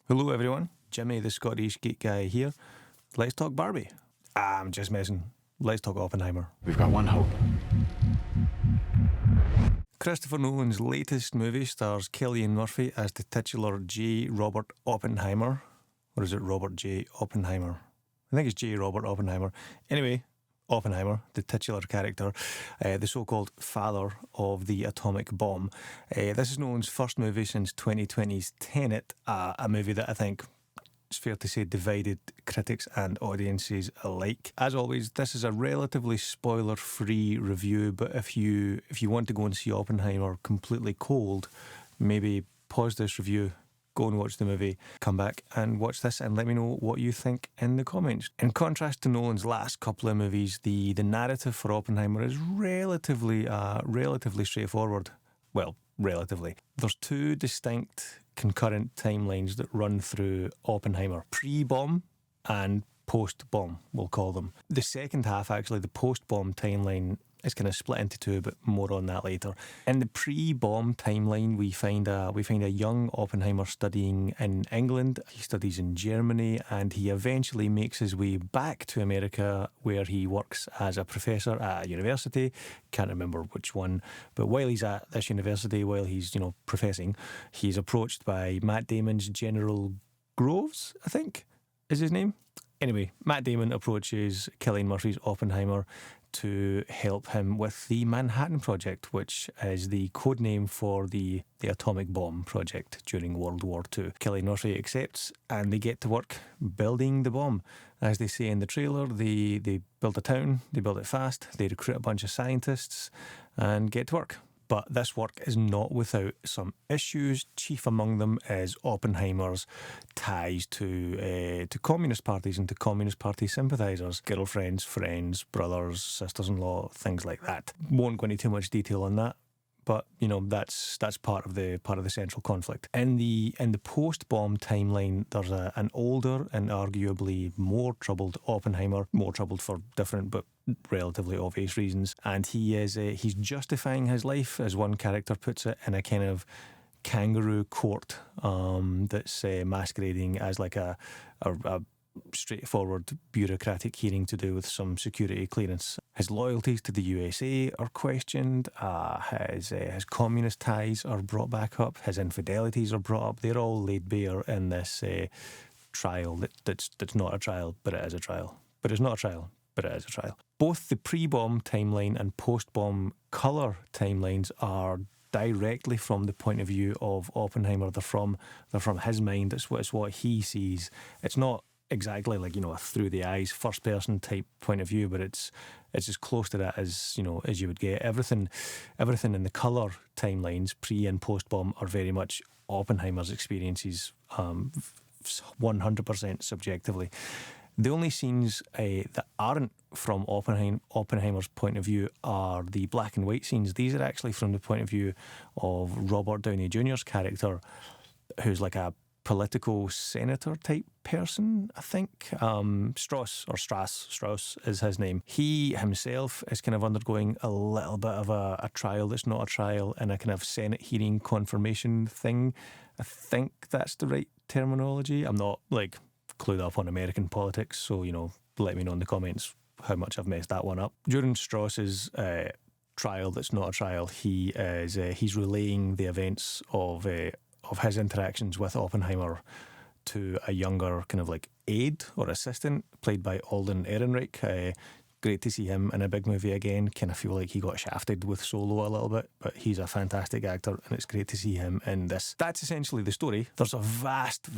Hello everyone, Jimmy the Scottish Geek guy here. Let's talk Barbie. I'm just messing. Let's talk Oppenheimer. We've got one hope. Christopher Nolan's latest movie stars Cillian Murphy as the titular J. Robert Oppenheimer. Or is it Robert J. Oppenheimer? I think it's J. Robert Oppenheimer. Anyway, Oppenheimer, the titular character, the so-called father of the atomic bomb. This is Nolan's first movie since 2020's Tenet, a movie that I think it's fair to say divided critics and audiences alike. As always, this is a relatively spoiler-free review, but if you want to go and see Oppenheimer completely cold, maybe pause this review, go and watch the movie, come back and watch this and let me know what you think in the comments. In contrast to Nolan's last couple of movies, the narrative for Oppenheimer is relatively straightforward. Well, relatively. There's two distinct concurrent timelines that run through Oppenheimer. Pre-bomb and post-bomb, we'll call them. The second half, actually, the post-bomb timeline is kind of split into two, but more on that later. In the pre-bomb timeline, we find a young Oppenheimer studying in England. He studies in Germany, and he eventually makes his way back to America, where he works as a professor at a university. Can't remember which one, but while he's at this university, while he's professing, he's approached by Matt Damon's General Groves, I think is his name. Anyway, Matt Damon approaches Cillian Murphy's Oppenheimer to help him with the Manhattan Project, which is the code name for the atomic bomb project during World War II. Cillian Murphy accepts and they get to work building the bomb. As they say in the trailer, they build a town, they build it fast, they recruit a bunch of scientists and get to work. But this work is not without some issues. Chief among them is Oppenheimer's ties to communist parties and to communist party sympathisers, girlfriends, friends, brothers, sisters-in-law, things like that. Won't go into too much detail on that, but that's part of the central conflict. In the post-bomb timeline, there's an older and arguably more troubled Oppenheimer, more troubled for different but relatively obvious reasons, and he's justifying his life, as one character puts it, in a kind of kangaroo court that's masquerading as like a straightforward bureaucratic hearing to do with some security clearance. His loyalties to the USA are questioned, his communist ties are brought back up, his infidelities are brought up. They're all laid bare in this trial that's not a trial, but it is a trial. But it's not a trial, but it is a trial. Both the pre-bomb timeline and post-bomb colour timelines are directly from the point of view of Oppenheimer. They're from his mind. It's what he sees. It's not exactly like a through the eyes first person type point of view, but it's as close to that as you would get. Everything in the colour timelines, pre and post bomb, are very much Oppenheimer's experiences, 100% subjectively. The only scenes that aren't from Oppenheimer's point of view are the black and white scenes. These are actually from the point of view of Robert Downey Jr.'s character, who's like a political senator type person, I think. Strauss is his name. He himself is kind of undergoing a little bit of a trial that's not a trial, and a kind of Senate hearing confirmation thing. I think that's the right terminology. I'm not clued up on American politics, so let me know in the comments how much I've messed that one up. During Strauss's trial that's not a trial, he's relaying the events of his interactions with Oppenheimer to a younger kind of aide or assistant played by Alden Ehrenreich. Great to see him in a big movie again. Kind of feel like he got shafted with Solo a little bit, but he's a fantastic actor and it's great to see him in this. That's essentially the story. There's a vast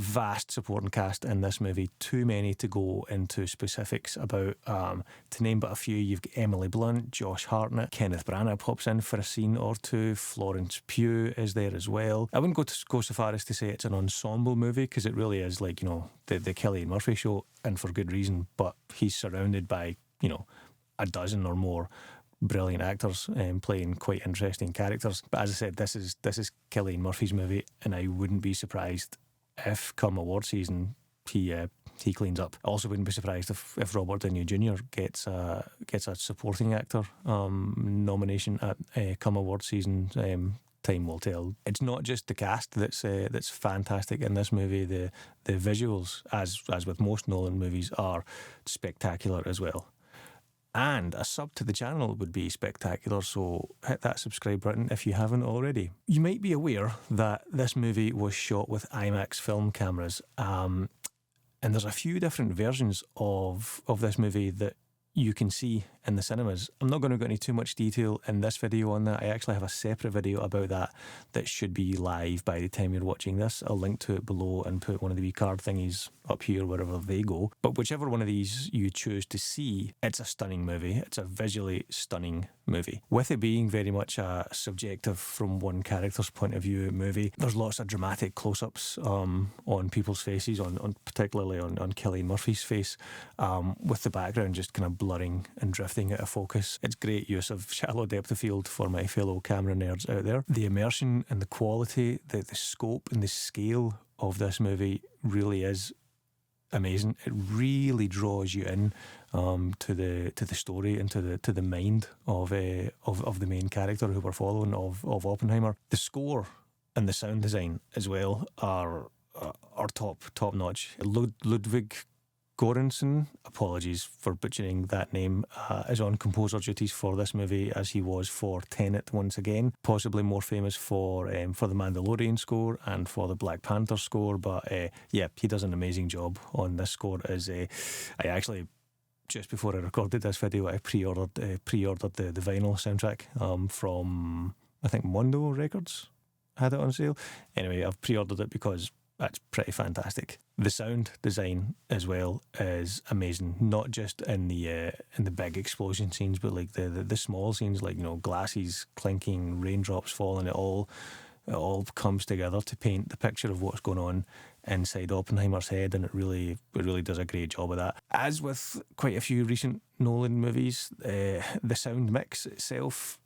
supporting cast in this movie. Too many to go into specifics about. To name but a few, you've got Emily Blunt, Josh Hartnett, Kenneth Branagh pops in for a scene or two, Florence Pugh is there as well. I wouldn't go so far as to say it's an ensemble movie, because it really is the Cillian Murphy show, and for good reason, but he's surrounded by a dozen or more brilliant actors playing quite interesting characters. But as I said, this is Cillian Murphy's movie, and I wouldn't be surprised if come award season he cleans up. I also wouldn't be surprised if Robert Downey Jr. gets a supporting actor nomination at come award season time will tell. It's not just the cast that's fantastic in this movie. The visuals, as with most Nolan movies, are spectacular as well. And a sub to the channel would be spectacular, so hit that subscribe button if you haven't already. You might be aware that this movie was shot with IMAX film cameras, and there's a few different versions of this movie that you can see in the cinemas. I'm not going to go into too much detail in this video on that. I actually have a separate video about that should be live by the time you're watching this. I'll link to it below and put one of the wee card thingies up here wherever they go. But whichever one of these you choose to see, it's a stunning movie. It's a visually stunning movie. With it being very much a subjective from one character's point of view movie, there's lots of dramatic close-ups on people's faces, particularly on Cillian Murphy's face, with the background just kind of blurring and drifting out of focus. It's great use of shallow depth of field for my fellow camera nerds out there. The immersion and the quality, the scope and the scale of this movie really is amazing. It really draws you in to the story and to the mind of the main character who we're following, of Oppenheimer. The score and the sound design as well are top notch. Ludwig Göransson, apologies for butchering that name, is on composer duties for this movie, as he was for Tenet once again. Possibly more famous for the Mandalorian score and for the Black Panther score, but yeah, he does an amazing job on this score. I actually, just before I recorded this video, I pre-ordered the vinyl soundtrack from, I think, Mondo Records had it on sale. Anyway, I've pre-ordered it because that's pretty fantastic. The sound design as well is amazing, not just in the big explosion scenes, but like the small scenes, like, you know, glasses clinking, raindrops falling. It all comes together to paint the picture of what's going on inside Oppenheimer's head, and it really does a great job of that. As with quite a few recent Nolan movies, the sound mix itself,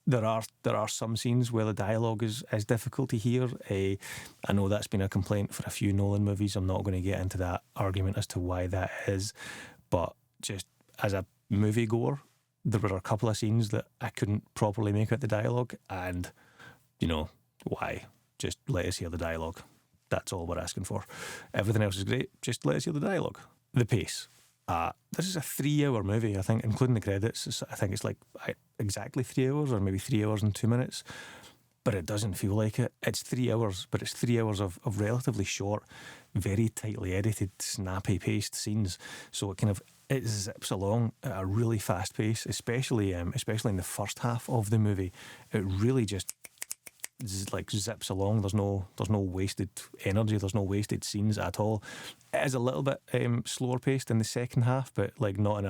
there are some scenes where the dialogue is difficult to hear. I know that's been a complaint for a few Nolan movies. I'm not going to get into that argument as to why that is, but just as a moviegoer, there were a couple of scenes that I couldn't properly make out the dialogue, and, you know, why? Just let us hear the dialogue. That's all we're asking for. Everything else is great, just let us hear the dialogue. The pace. This is a 3-hour movie, I think, including the credits. I think it's like exactly 3 hours, or maybe 3 hours and 2 minutes. But it doesn't feel like it. It's 3 hours, but it's 3 hours of relatively short, very tightly edited, snappy paced scenes. So it zips along at a really fast pace, especially in the first half of the movie. It really just zips along. There's no wasted energy. There's no wasted scenes at all. It is a little bit slower paced in the second half, but like not in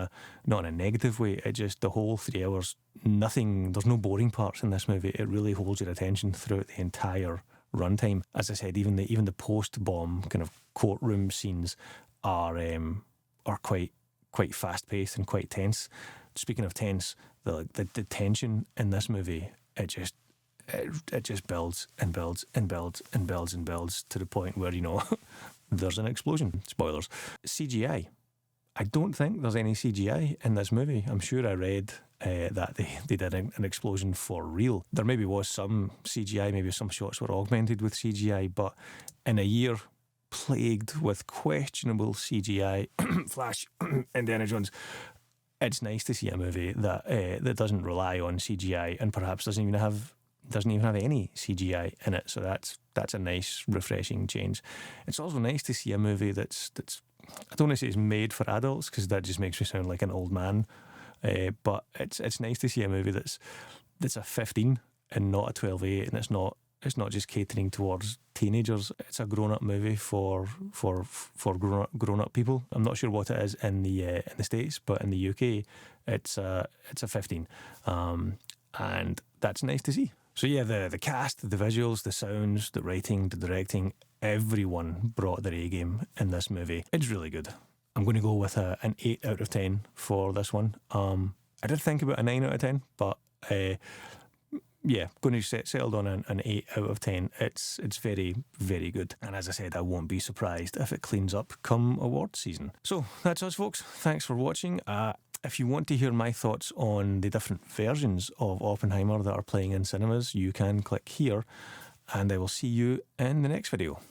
a negative way. It just, the whole 3 hours, there's no boring parts in this movie. It really holds your attention throughout the entire runtime. As I said, even the post bomb kind of courtroom scenes are quite fast paced and quite tense. Speaking of tense, the tension in this movie, it just builds and builds and builds and builds and builds to the point where, you know, there's an explosion. Spoilers. CGI. I don't think there's any CGI in this movie. I'm sure I read that they did an explosion for real. There maybe was some CGI, maybe some shots were augmented with CGI, but in a year plagued with questionable CGI, Flash, Indiana Jones, it's nice to see a movie that doesn't rely on CGI and perhaps doesn't even have any CGI in it. So that's a nice, refreshing change. It's also nice to see a movie that's I don't want to say it's made for adults, because that just makes me sound like an old man. But it's nice to see a movie that's a 15 and not a 12A, and it's not just catering towards teenagers. It's a grown-up movie for grown-up people. I'm not sure what it is in the States, but in the UK, it's a 15, and that's nice to see. So yeah, the cast, the visuals, the sounds, the writing, the directing, everyone brought their A game in this movie. It's really good. I'm going to go with an 8 out of 10 for this one. I did think about a 9 out of 10, but yeah, going to settled on an 8 out of 10. It's very, very good. And as I said, I won't be surprised if it cleans up come award season. So that's us, folks. Thanks for watching. If you want to hear my thoughts on the different versions of Oppenheimer that are playing in cinemas, you can click here, and I will see you in the next video.